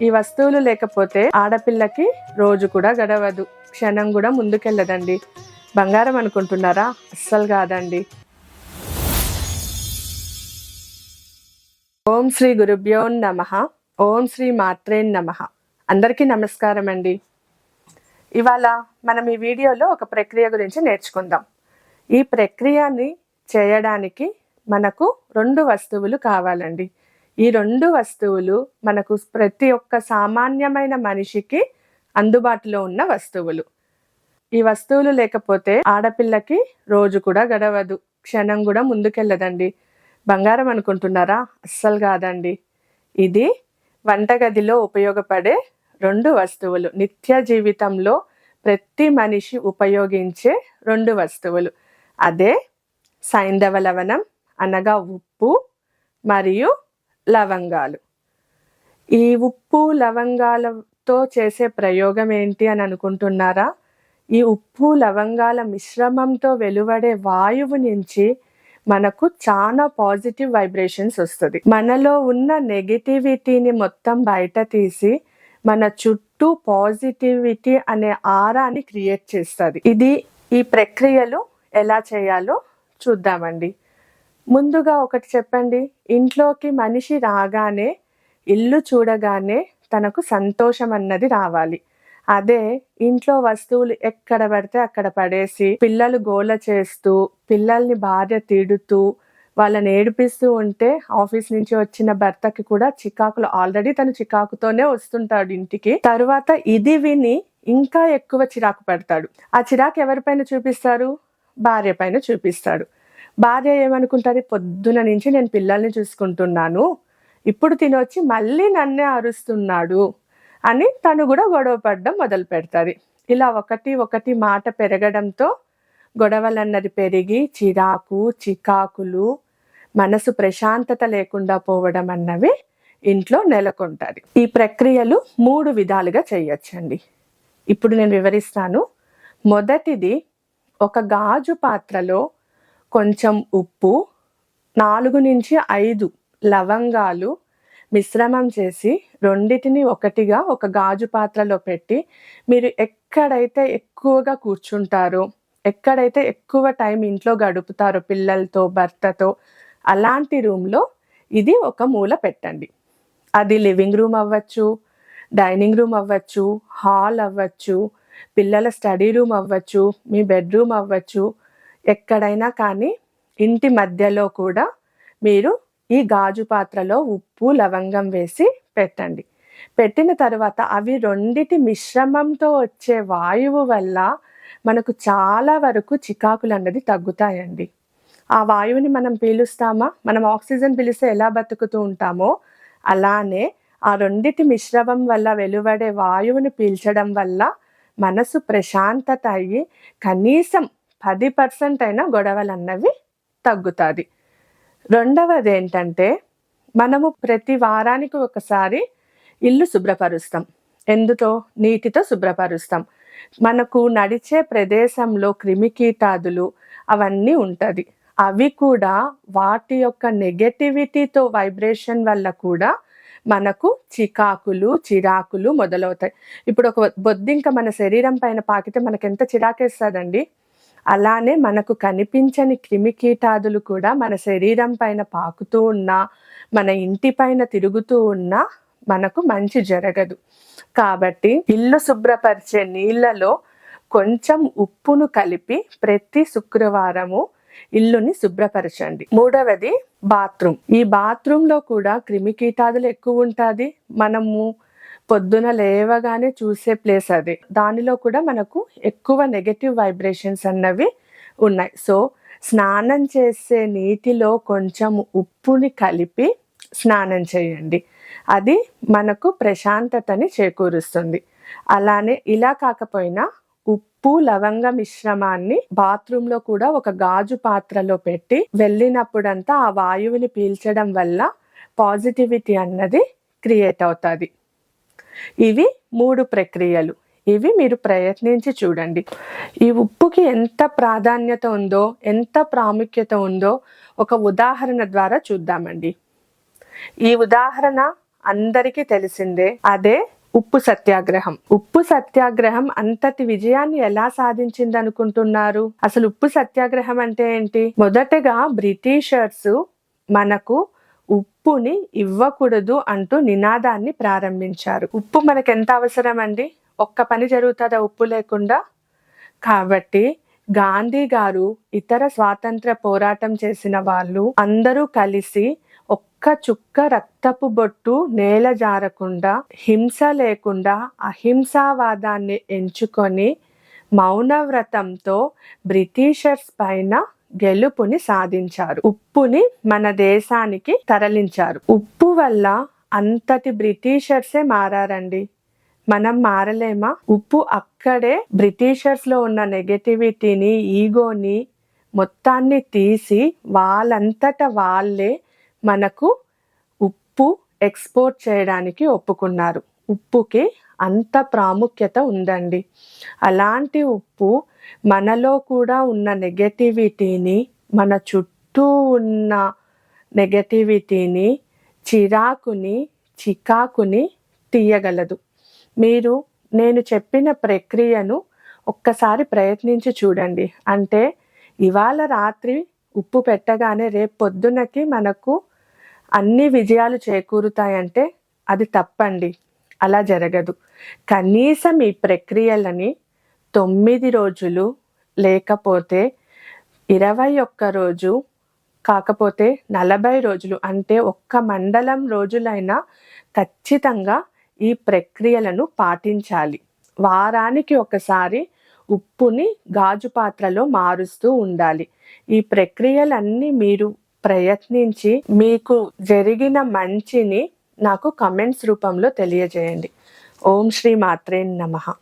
ఈ వస్తువులు లేకపోతే ఆడపిల్లకి రోజు కూడా గడవదు, క్షణం కూడా ముందుకెళ్ళదండి. బంగారం అనుకుంటున్నారా? అస్సలు కాదండి. ఓం శ్రీ గురుభ్యో నమః. ఓం శ్రీ మాత్రే నమః. అందరికీ నమస్కారం అండి. ఇవాళ మనం ఈ వీడియోలో ఒక ప్రక్రియ గురించి నేర్చుకుందాం. ఈ ప్రక్రియని చేయడానికి మనకు 2 వస్తువులు కావాలండి. ఈ 2 వస్తువులు మనకు ప్రతి ఒక్క సామాన్యమైన మనిషికి అందుబాటులో ఉన్న వస్తువులు. ఈ వస్తువులు లేకపోతే ఆడపిల్లకి రోజు కూడా గడవదు, క్షణం కూడా ముందుకెళ్ళదండి. బంగారం అనుకుంటున్నారా? అస్సలు కాదండి. ఇది వంటగదిలో ఉపయోగపడే 2 వస్తువులు. నిత్య జీవితంలో ప్రతి మనిషి ఉపయోగించే 2 వస్తువులు. అదే సైంధవ లవణం అనగా ఉప్పు మరియు లవంగాలు. ఈ ఉప్పు లవంగాలతో చేసే ప్రయోగం ఏంటి అని అనుకుంటున్నారా? ఈ ఉప్పు లవంగాల మిశ్రమంతో వెలువడే వాయువు నుంచి మనకు చాలా పాజిటివ్ వైబ్రేషన్స్ వస్తుంది. మనలో ఉన్న నెగిటివిటీని మొత్తం బయట తీసి మన చుట్టూ పాజిటివిటీ అనే ఆరాని క్రియేట్ చేస్తుంది. ఈ ప్రక్రియలు ఎలా చేయాలో చూద్దామండి. ముందుగా ఒకటి చెప్పండి. ఇంట్లోకి మనిషి రాగానే, ఇల్లు చూడగానే తనకు సంతోషం అన్నది రావాలి. అదే ఇంట్లో వస్తువులు ఎక్కడ పడితే అక్కడ పడేసి, పిల్లలు గోల చేస్తూ, పిల్లల్ని భార్య తిడుతూ, వాళ్ళని ఏడిపిస్తూ ఉంటే ఆఫీస్ నుంచి వచ్చిన భర్తకి కూడా చికాకులు, ఆల్రెడీ తను చికాకుతోనే వస్తుంటాడు ఇంటికి. తరువాత ఇది విని ఇంకా ఎక్కువ చిరాకు పడతాడు. ఆ చిరాకు ఎవరిపైన చూపిస్తారు? భార్య పైన చూపిస్తాడు. భార్య ఏమనుకుంటారు? పొద్దున నుంచి నేను పిల్లల్ని చూసుకుంటున్నాను, ఇప్పుడు తినొచ్చి మళ్ళీ నన్నే అరుస్తున్నాడు అని తను కూడా గొడవ పడడం మొదలు పెడతారు. ఇలా ఒకటి మాట పెరగడంతో గొడవలన్నది పెరిగి చిరాకు, చికాకులు, మనసు ప్రశాంతత లేకుండా పోవడం అన్నవి ఇంట్లో నెలకొంటుంది. ఈ ప్రక్రియలు 3 విధాలుగా చేయొచ్చండి. ఇప్పుడు నేను వివరిస్తాను. మొదటిది, ఒక గాజు పాత్రలో కొంచెం ఉప్పు, 4 నుంచి 5 లవంగాలు మిశ్రమం చేసి రెండిటిని ఒకటిగా ఒక గాజు పాత్రలో పెట్టి, మీరు ఎక్కడైతే ఎక్కువగా కూర్చుంటారో, ఎక్కడైతే ఎక్కువ టైం ఇంట్లో గడుపుతారో పిల్లలతో, భర్తతో, అలాంటి రూమ్లో ఇది ఒక మూల పెట్టండి. అది లివింగ్ రూమ్ అవ్వచ్చు, డైనింగ్ రూమ్ అవ్వచ్చు, హాల్ అవ్వచ్చు, పిల్లల స్టడీ రూమ్ అవ్వచ్చు, మీ బెడ్రూమ్ అవ్వచ్చు, ఎక్కడైనా కానీ ఇంటి మధ్యలో కూడా మీరు ఈ గాజు పాత్రలో ఉప్పు లవంగం వేసి పెట్టండి. పెట్టిన తర్వాత అవి రెండిటి మిశ్రమంతో వచ్చే వాయువు వల్ల మనకు చాలా వరకు చికాకులు అన్నది తగ్గుతాయండి. ఆ వాయువుని మనం పీలుస్తామా? మనం ఆక్సిజన్ పీలిస్తే ఎలా బతుకుతూ ఉంటామో అలానే ఆ రెండిటి మిశ్రమం వల్ల వెలువడే వాయువుని పీల్చడం వల్ల మనసు ప్రశాంతత అయ్యి కనీసం 10% అయినా గొడవలు అన్నవి తగ్గుతుంది. రెండవది ఏంటంటే, మనము ప్రతి వారానికి ఒకసారి ఇల్లు శుభ్రపరుస్తాం. ఎందుతో? నీటితో శుభ్రపరుస్తాం. మనకు నడిచే ప్రదేశంలో క్రిమికీటాదులు అవన్నీ ఉంటుంది. అవి కూడా వాటి యొక్క నెగటివిటీతో వైబ్రేషన్ వల్ల కూడా మనకు చికాకులు, చిరాకులు మొదలవుతాయి. ఇప్పుడు ఒక బొద్దింక మన శరీరం పైన పాకితే మనకు ఎంత చిరాకేస్తుందండి. అలానే మనకు కనిపించని క్రిమికీటాదులు కూడా మన శరీరం పైన పాకుతూ ఉన్నా, మన ఇంటి పైన తిరుగుతూ ఉన్నా మనకు మంచి జరగదు. కాబట్టి ఇల్లు శుభ్రపరిచే నీళ్ళలో కొంచెం ఉప్పును కలిపి ప్రతి శుక్రవారము ఇల్లుని శుభ్రపరచండి. మూడవది, బాత్రూమ్. ఈ బాత్రూంలో కూడా క్రిమికీటాదులు ఎక్కువ ఉంటుంది. మనము పొద్దున లేవగానే చూసే ప్లేస్ అది. దానిలో కూడా మనకు ఎక్కువ నెగటివ్ వైబ్రేషన్స్ అన్నవి ఉన్నాయి. సో స్నానం చేసే నీటిలో కొంచెం ఉప్పుని కలిపి స్నానం చేయండి. అది మనకు ప్రశాంతతని చేకూరుస్తుంది. అలానే ఇలా కాకపోయినా ఉప్పు లవంగ మిశ్రమాన్ని బాత్రూంలో కూడా ఒక గాజు పాత్రలో పెట్టి వెళ్ళినప్పుడంతా ఆ వాయువుని పీల్చడం వల్ల పాజిటివిటీ అన్నది క్రియేట్ అవుతుంది. ఇవి 3 ప్రక్రియలు. ఇవి మీరు ప్రయత్నించి చూడండి. ఈ ఉప్పుకి ఎంత ప్రాధాన్యత ఉందో, ఎంత ప్రాముఖ్యత ఉందో ఒక ఉదాహరణ ద్వారా చూద్దామండి. ఈ ఉదాహరణ అందరికీ తెలిసిందే, అదే ఉప్పు సత్యాగ్రహం. ఉప్పు సత్యాగ్రహం అంతటి విజయాన్ని ఎలా సాధించింది అనుకుంటున్నారు? అసలు ఉప్పు సత్యాగ్రహం అంటే ఏంటి? మొదటగా బ్రిటిషర్స్ మనకు ఉప్పుని ఇవ్వకూడదు అంటూ నినాదాన్ని ప్రారంభించారు. ఉప్పు మనకు ఎంత అవసరం అండి? ఒక్క పని జరుగుతుందా ఉప్పు లేకుండా? కాబట్టి గాంధీ గారు, ఇతర స్వాతంత్ర పోరాటం చేసిన వాళ్ళు అందరూ కలిసి ఒక్క చుక్క రక్తపు బొట్టు నేల జారకుండా, హింస లేకుండా అహింసావాదాన్ని ఎంచుకొని మౌనవ్రతంతో బ్రిటిషర్స్ పైన గెలుపుని సాధించారు. ఉప్పుని మన దేశానికి తరలించారు. ఉప్పు వల్ల అంతటి బ్రిటిషర్సే మారారండి. మనం మారలేమా? ఉప్పు అక్కడే బ్రిటిషర్స్ లో ఉన్న నెగటివిటీని, ఈగోని మొత్తాన్ని తీసి వాళ్ళంతట వాళ్ళే మనకు ఉప్పు ఎక్స్పోర్ట్ చేయడానికి ఒప్పుకున్నారు. ఉప్పుకి అంత ప్రాముఖ్యత ఉందండి. అలాంటి ఉప్పు మనలో కూడా ఉన్న నెగటివిటీని, మన చుట్టూ ఉన్న నెగటివిటీని, చిరాకుని, చికాకుని తీయగలదు. మీరు నేను చెప్పిన ప్రక్రియను ఒక్కసారి ప్రయత్నించి చూడండి. అంటే ఇవాళ రాత్రి ఉప్పు పెట్టగానే రేపు పొద్దునకి మనకు అన్ని విజయాలు చేకూరుతాయంటే అది తప్పండి. అలా జరగదు. కనీసం ఈ ప్రక్రియలని 9 రోజులు, లేకపోతే 21 రోజు, కాకపోతే 40 రోజులు, అంటే ఒక్క మండలం రోజులైనా ఖచ్చితంగా ఈ ప్రక్రియలను పాటించాలి. వారానికి ఒకసారి ఉప్పుని గాజు పాత్రలో మారుస్తూ ఉండాలి. ఈ ప్రక్రియలన్నీ మీరు ప్రయత్నించి మీకు జరిగిన మంచిని నాకు కమెంట్స్ రూపంలో తెలియజేయండి. ఓం శ్రీ మాత్రే నమః.